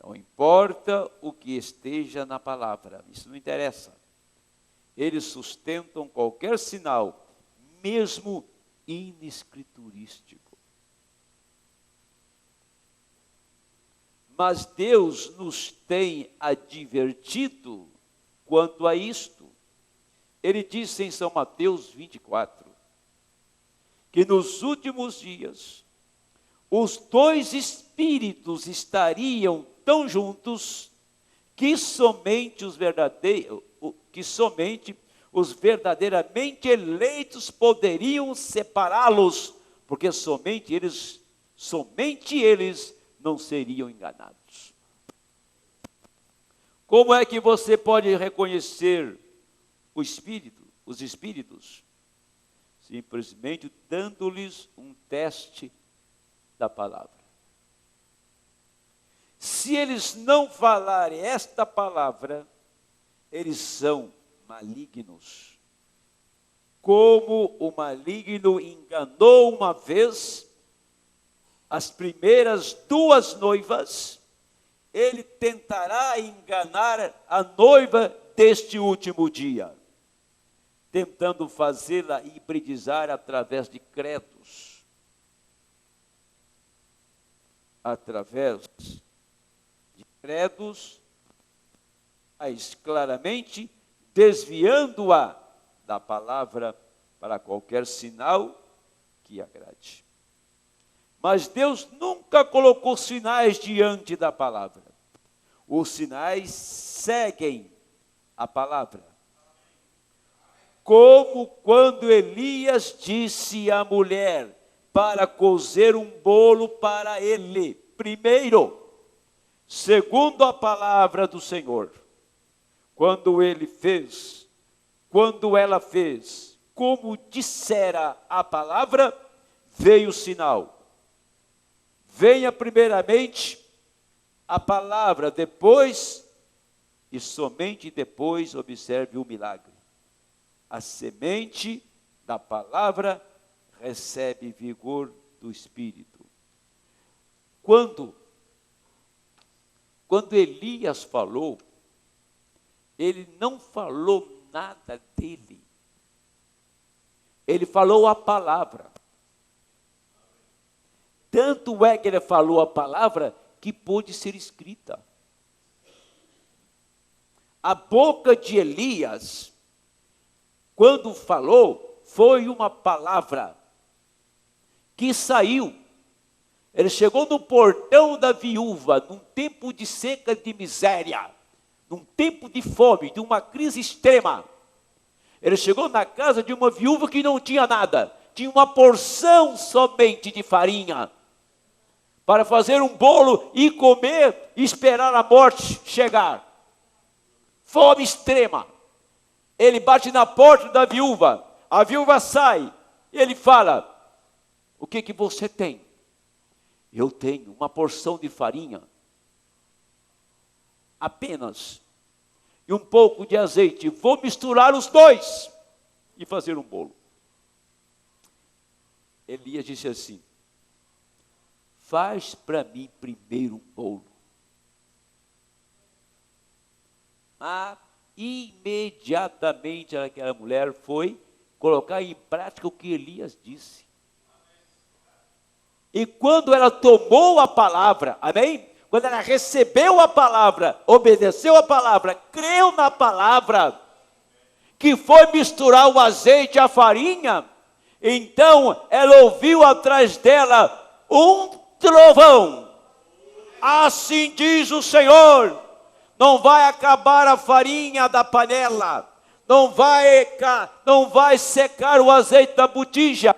Não importa o que esteja na palavra, isso não interessa. Eles sustentam qualquer sinal, mesmo inescriturístico. Mas Deus nos tem advertido quanto a isto. Ele disse em São Mateus 24, que nos últimos dias, os dois espíritos estariam tão juntos, que somente os verdadeiramente eleitos poderiam separá-los, porque somente eles não seriam enganados. Como é que você pode reconhecer os espíritos? Simplesmente dando-lhes um teste da palavra. Se eles não falarem esta palavra, eles são malignos. Como o maligno enganou uma vez as primeiras duas noivas, ele tentará enganar a noiva deste último dia, tentando fazê-la hibridizar através de credos, mas claramente desviando-a da palavra para qualquer sinal que agrade. Mas Deus nunca colocou sinais diante da palavra. Os sinais seguem a palavra. Como quando Elias disse à mulher para cozer um bolo para ele, primeiro, segundo a palavra do Senhor. Quando ela fez, como dissera a palavra, veio o sinal. Venha primeiramente a palavra, depois, e somente depois observe o milagre. A semente da palavra recebe vigor do Espírito. Quando Elias falou, ele não falou nada dele. Ele falou a palavra. Tanto é que ele falou a palavra que pôde ser escrita. A boca de Elias, quando falou, foi uma palavra que saiu. Ele chegou no portão da viúva, num tempo de seca, de miséria, num tempo de fome, de uma crise extrema. Ele chegou na casa de uma viúva que não tinha nada, tinha uma porção somente de farinha, para fazer um bolo e comer e esperar a morte chegar. Fome extrema. Ele bate na porta da viúva, a viúva sai, e ele fala: o que você tem? Eu tenho uma porção de farinha, apenas, e um pouco de azeite. Vou misturar os dois e fazer um bolo. Elias disse assim: faz para mim primeiro um bolo. Imediatamente aquela mulher foi colocar em prática o que Elias disse. E quando ela tomou a palavra, amém? Quando ela recebeu a palavra, obedeceu a palavra, creu na palavra, que foi misturar o azeite e a farinha, então ela ouviu atrás dela um trovão. Assim diz o Senhor: não vai acabar a farinha da panela, não vai secar o azeite da botija.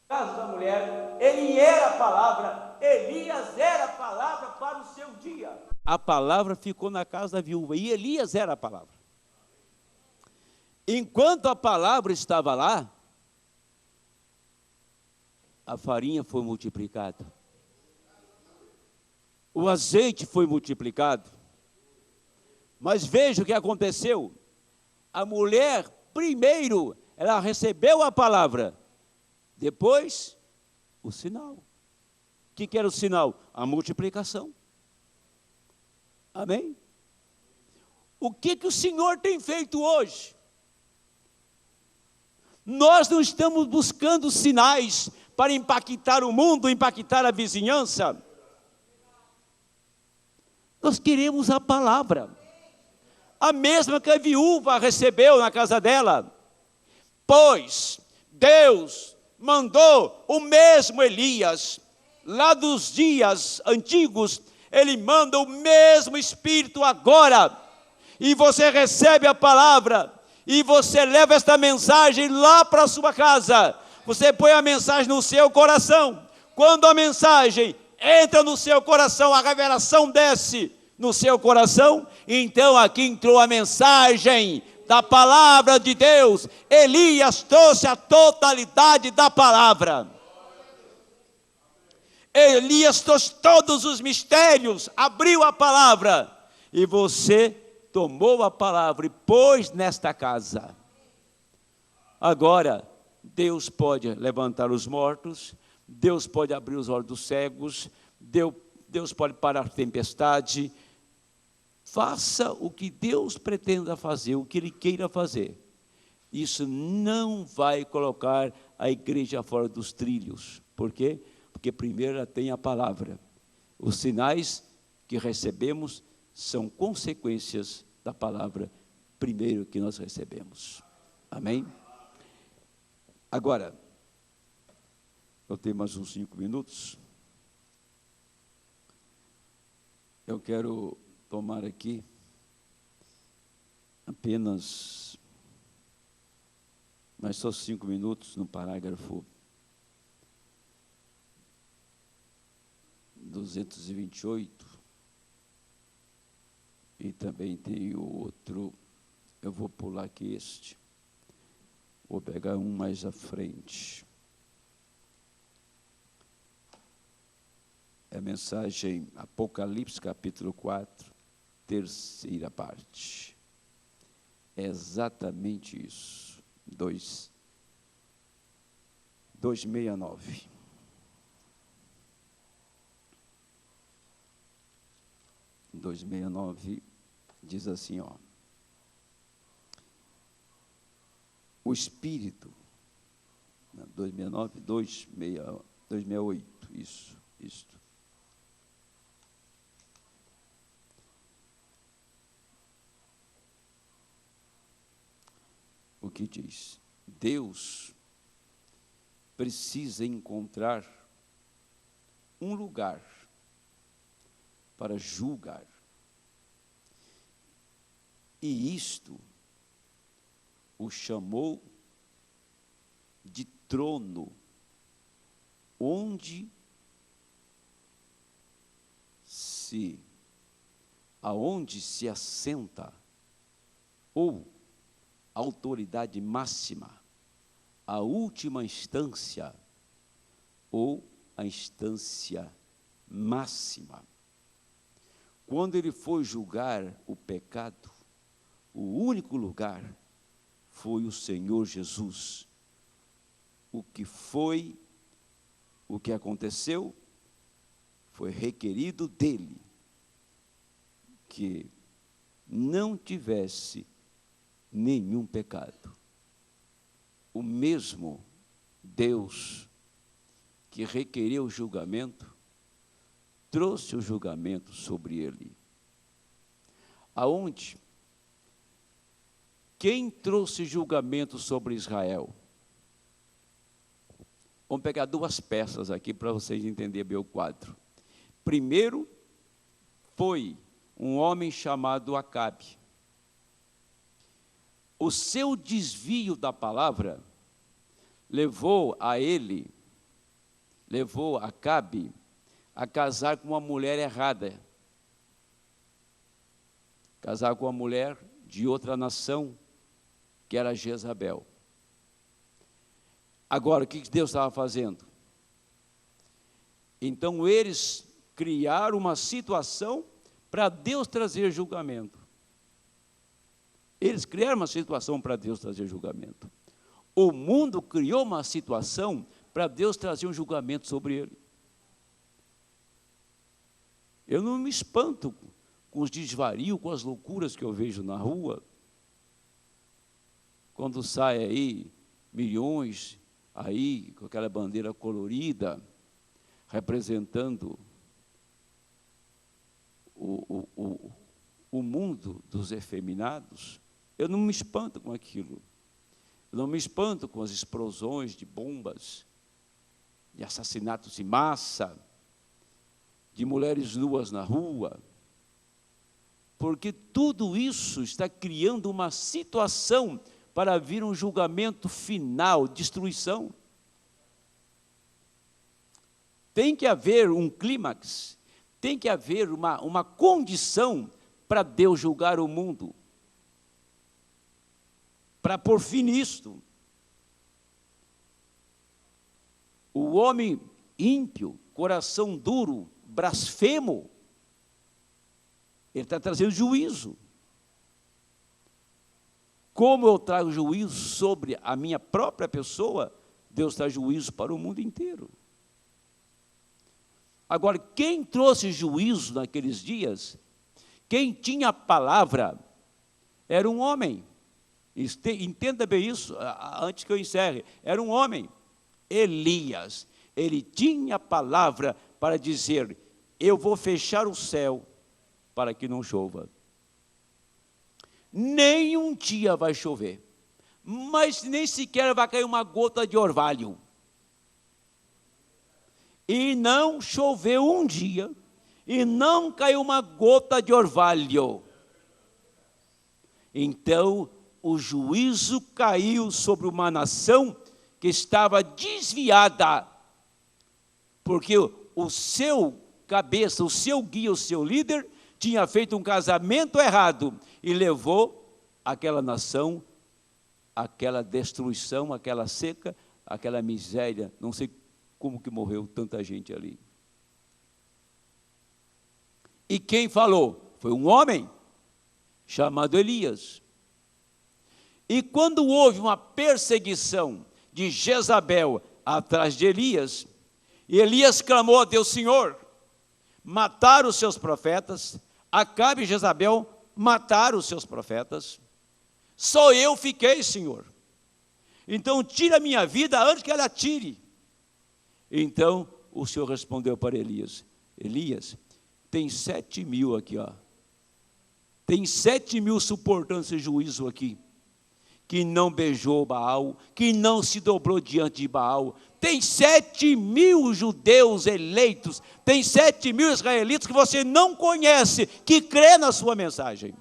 Caso da mulher, ele era a palavra, Elias era a palavra para o seu dia. A palavra ficou na casa da viúva e Elias era a palavra. Enquanto a palavra estava lá, a farinha foi multiplicada, o azeite foi multiplicado. Mas veja o que aconteceu. A mulher, primeiro, ela recebeu a palavra, depois, o sinal. O que era o sinal? A multiplicação. Amém? O que o Senhor tem feito hoje? Nós não estamos buscando sinais para impactar o mundo, impactar a vizinhança. Nós queremos a palavra. A mesma que a viúva recebeu na casa dela. Pois Deus mandou o mesmo Elias, lá dos dias antigos, ele manda o mesmo Espírito agora, e você recebe a palavra, e você leva esta mensagem lá para a sua casa, você põe a mensagem no seu coração. Quando a mensagem entra no seu coração, a revelação desce no seu coração, então aqui entrou a mensagem da palavra de Deus. Elias trouxe a totalidade da palavra. Elias trouxe todos os mistérios, abriu a palavra, e você tomou a palavra e pôs nesta casa. Agora, Deus pode levantar os mortos, Deus pode abrir os olhos dos cegos, Deus pode parar a tempestade. Faça o que Deus pretenda fazer, o que Ele queira fazer. Isso não vai colocar a igreja fora dos trilhos. Por quê? Porque primeiro ela tem a palavra. Os sinais que recebemos são consequências da palavra primeiro que nós recebemos. Amém? Agora, eu tenho mais uns 5 minutos. Eu quero tomar aqui apenas, mas só 5 minutos no parágrafo 228. E também tem o outro, eu vou pular aqui este. Vou pegar um mais à frente. É a mensagem Apocalipse, capítulo 4, terceira parte. É exatamente isso. 2:69. Em 2:69 diz assim, ó. O Espírito, 2:69, 2:68, isso. O que diz? Deus precisa encontrar um lugar para julgar. E isto o chamou de trono, aonde se assenta, ou autoridade máxima, a última instância, ou a instância máxima. Quando ele foi julgar o pecado, o único lugar foi o Senhor Jesus. O que aconteceu, foi requerido dele que não tivesse nenhum pecado. O mesmo Deus que requereu o julgamento, trouxe o julgamento sobre ele. Aonde? Quem trouxe julgamento sobre Israel? Vamos pegar duas peças aqui para vocês entenderem bem o quadro. Primeiro, foi um homem chamado Acabe. O seu desvio da palavra levou Acabe a casar com uma mulher errada. Casar com uma mulher de outra nação, que era Jezabel. Agora, o que Deus estava fazendo? Então, eles criaram uma situação para Deus trazer julgamento. Eles criaram uma situação para Deus trazer julgamento. O mundo criou uma situação para Deus trazer um julgamento sobre ele. Eu não me espanto com os desvarios, com as loucuras que eu vejo na rua, quando sai aí milhões, aí com aquela bandeira colorida, representando o mundo dos efeminados. Eu não me espanto com aquilo. Eu não me espanto com as explosões de bombas, de assassinatos em massa, de mulheres nuas na rua, porque tudo isso está criando uma situação para vir um julgamento final, destruição. Tem que haver um clímax, tem que haver uma condição para Deus julgar o mundo, para pôr fim nisto. O homem ímpio, coração duro, blasfemo, ele está trazendo juízo. Como eu trago juízo sobre a minha própria pessoa, Deus traz juízo para o mundo inteiro. Agora, quem trouxe juízo naqueles dias, quem tinha a palavra, era um homem. Entenda bem isso, antes que eu encerre. Era um homem, Elias. Ele tinha a palavra para dizer: eu vou fechar o céu para que não chova. Nem um dia vai chover, mas nem sequer vai cair uma gota de orvalho. E não choveu um dia, e não caiu uma gota de orvalho. Então, o juízo caiu sobre uma nação que estava desviada, porque o seu cabeça, o seu guia, o seu líder, tinha feito um casamento errado e levou aquela nação, aquela destruição, aquela seca, aquela miséria. Não sei como que morreu tanta gente ali. E quem falou? Foi um homem chamado Elias. E quando houve uma perseguição de Jezabel atrás de Elias, Elias clamou a Deus: Senhor, mataram os seus profetas, Acabe e Jezabel mataram os seus profetas, só eu fiquei, Senhor. Então tira a minha vida antes que ela tire. Então o Senhor respondeu para Elias: Elias, tem 7.000 aqui, ó. Tem 7.000 suportando esse juízo aqui, que não beijou Baal, que não se dobrou diante de Baal. Tem 7.000 judeus eleitos, tem 7.000 israelitas que você não conhece, que crê na sua mensagem.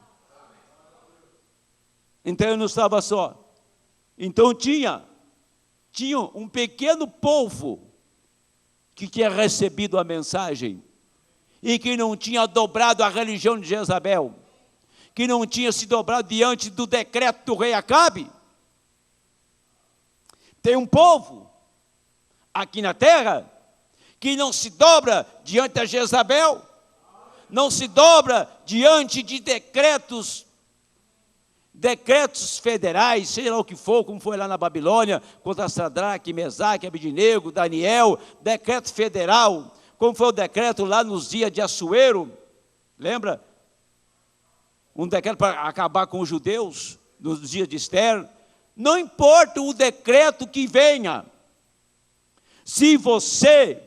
Então eu não estava só. Então tinha um pequeno povo que tinha recebido a mensagem e que não tinha dobrado a religião de Jezabel, que não tinha se dobrado diante do decreto do rei Acabe. Tem um povo aqui na terra que não se dobra diante da Jezabel, não se dobra diante de decretos federais, seja lá o que for, como foi lá na Babilônia, contra Sadraque, Mesaque, Abednego, Daniel, decreto federal, como foi o decreto lá nos dias de Assuero, lembra? Um decreto para acabar com os judeus, nos dias de Esther. Não importa o decreto que venha, se você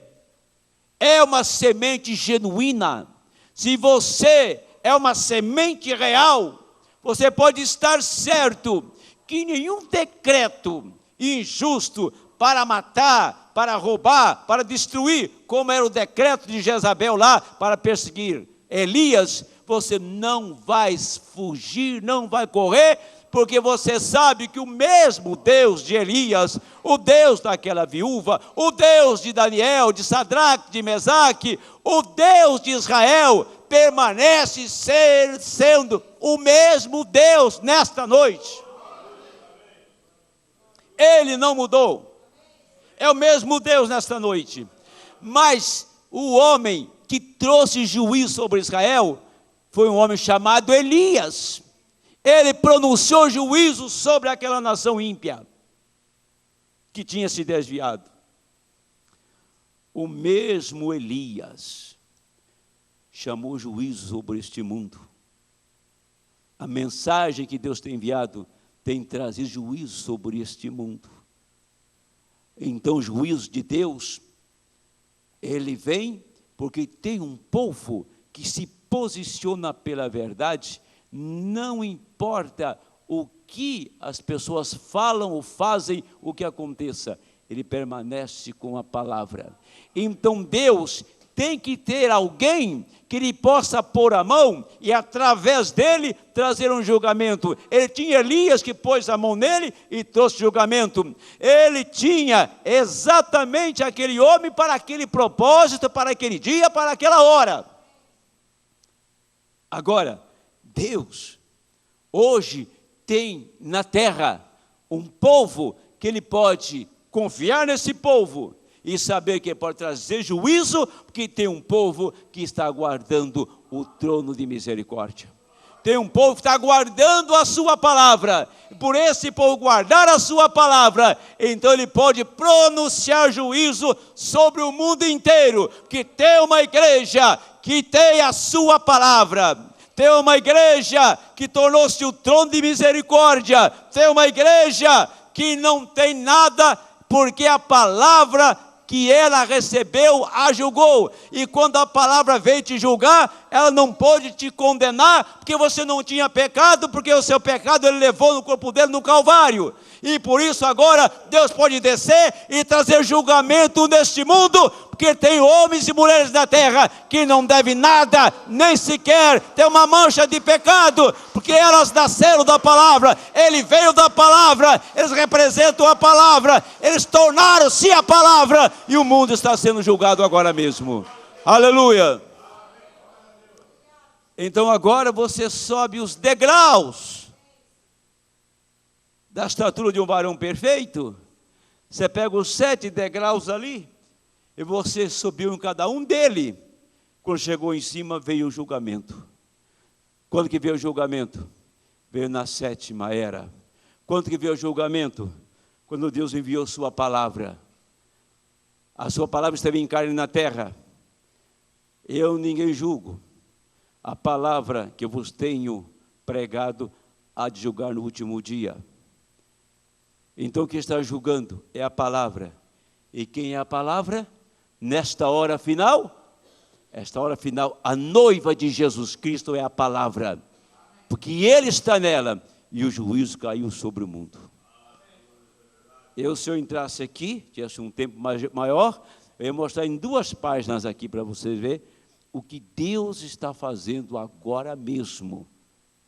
é uma semente genuína, se você é uma semente real, você pode estar certo que nenhum decreto injusto para matar, para roubar, para destruir, como era o decreto de Jezabel lá, para perseguir Elias, você não vai fugir, não vai correr, porque você sabe que o mesmo Deus de Elias, o Deus daquela viúva, o Deus de Daniel, de Sadraque, de Mesaque, o Deus de Israel, permanece sendo o mesmo Deus nesta noite. Ele não mudou. É o mesmo Deus nesta noite. Mas o homem que trouxe juízo sobre Israel foi um homem chamado Elias. Ele pronunciou juízo sobre aquela nação ímpia que tinha se desviado. O mesmo Elias chamou juízo sobre este mundo. A mensagem que Deus tem enviado tem trazido juízo sobre este mundo. Então o juízo de Deus, ele vem porque tem um povo que se posiciona pela verdade. Não importa o que as pessoas falam ou fazem, o que aconteça, ele permanece com a palavra. Então Deus tem que ter alguém que lhe possa pôr a mão e através dele trazer um julgamento. Ele tinha Elias que pôs a mão nele e trouxe julgamento. Ele tinha exatamente aquele homem para aquele propósito, para aquele dia, para aquela hora. Agora, Deus hoje tem na terra um povo que ele pode confiar nesse povo e saber que pode trazer juízo, porque tem um povo que está aguardando o trono de misericórdia. Tem um povo que está guardando a sua palavra. Por esse povo guardar a sua palavra, então ele pode pronunciar juízo sobre o mundo inteiro, porque tem uma igreja que tem a sua palavra. Tem uma igreja que tornou-se o trono de misericórdia. Tem uma igreja que não tem nada, porque a palavra que ela recebeu, a julgou. E quando a palavra veio te julgar, ela não pôde te condenar, porque você não tinha pecado, porque o seu pecado ele levou no corpo dele no Calvário. E por isso agora Deus pode descer e trazer julgamento neste mundo, porque tem homens e mulheres na terra que não devem nada, nem sequer ter uma mancha de pecado, porque elas nasceram da palavra, ele veio da palavra, eles representam a palavra, eles tornaram-se a palavra, e o mundo está sendo julgado agora mesmo. Aleluia! Então agora você sobe os degraus da estatura de um varão perfeito. Você pega os 7 degraus ali, e você subiu em cada um dele. Quando chegou em cima, veio o julgamento. Quando que veio o julgamento? Veio na 7ª era. Quando que veio o julgamento? Quando Deus enviou sua palavra. A sua palavra esteve em carne na terra. Eu ninguém julgo. A palavra que eu vos tenho pregado há de julgar no último dia. Então o que está julgando é a palavra. E quem é a palavra? Nesta hora final, esta hora final, a noiva de Jesus Cristo é a palavra. Porque Ele está nela e o juízo caiu sobre o mundo. Se eu entrasse aqui, tivesse um tempo maior, eu ia mostrar em 2 páginas aqui para vocês verem o que Deus está fazendo agora mesmo.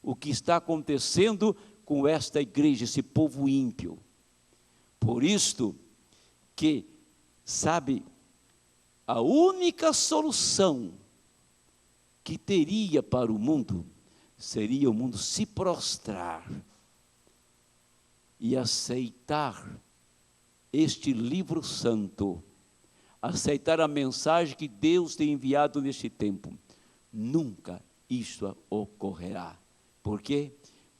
O que está acontecendo com esta igreja, esse povo ímpio. Por isto que, sabe, a única solução que teria para o mundo seria o mundo se prostrar e aceitar este livro santo, aceitar a mensagem que Deus tem enviado neste tempo. Nunca isso ocorrerá. Por quê?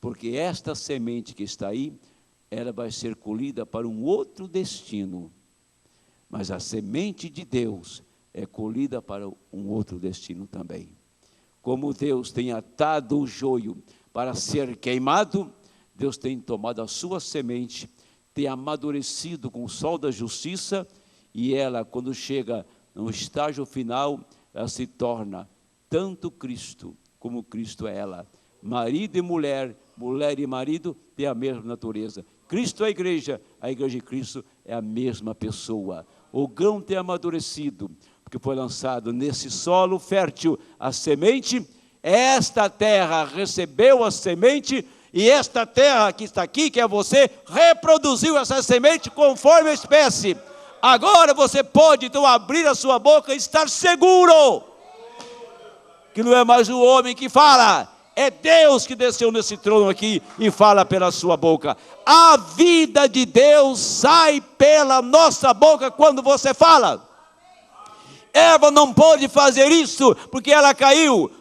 Porque esta semente que está aí, ela vai ser colhida para um outro destino. Mas a semente de Deus é colhida para um outro destino também. Como Deus tem atado o joio para ser queimado, Deus tem tomado a sua semente, tem amadurecido com o sol da justiça, e ela, quando chega no estágio final, ela se torna tanto Cristo, como Cristo é ela. Marido e mulher, mulher e marido, têm a mesma natureza. Cristo é a igreja de Cristo é a mesma pessoa. O grão tem amadurecido, porque foi lançado nesse solo fértil a semente. Esta terra recebeu a semente, e esta terra que está aqui, que é você, reproduziu essa semente conforme a espécie. Agora você pode então abrir a sua boca e estar seguro que não é mais o homem que fala, é Deus que desceu nesse trono aqui e fala pela sua boca. A vida de Deus sai pela nossa boca quando você fala. Eva não pôde fazer isso porque ela caiu.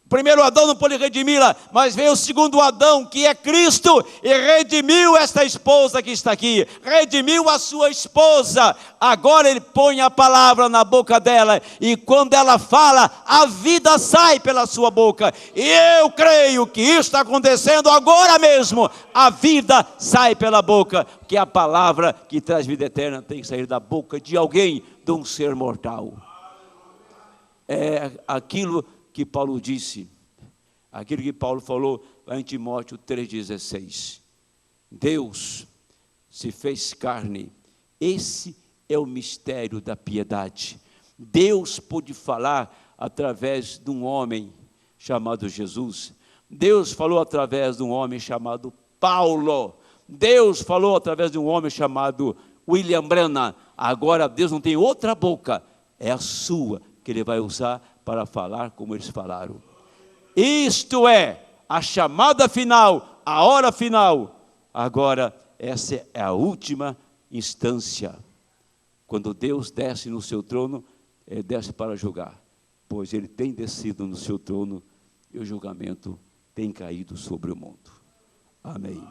O primeiro Adão não pôde redimi-la, mas veio o segundo Adão, que é Cristo, e redimiu esta esposa que está aqui, redimiu a sua esposa. Agora ele põe a palavra na boca dela, e quando ela fala, a vida sai pela sua boca. E eu creio que isso está acontecendo agora mesmo. A vida sai pela boca, porque a palavra que traz vida eterna tem que sair da boca de alguém, de um ser mortal. É aquilo que Paulo disse, aquilo que Paulo falou lá em Timóteo 3,16. Deus se fez carne. Esse é o mistério da piedade. Deus pôde falar através de um homem chamado Jesus. Deus falou através de um homem chamado Paulo. Deus falou através de um homem chamado William Branham. Agora Deus não tem outra boca, é a sua que Ele vai usar para falar como eles falaram. Isto é a chamada final, a hora final. Agora, essa é a última instância. Quando Deus desce no seu trono, Ele desce para julgar. Pois Ele tem descido no seu trono e o julgamento tem caído sobre o mundo. Amém.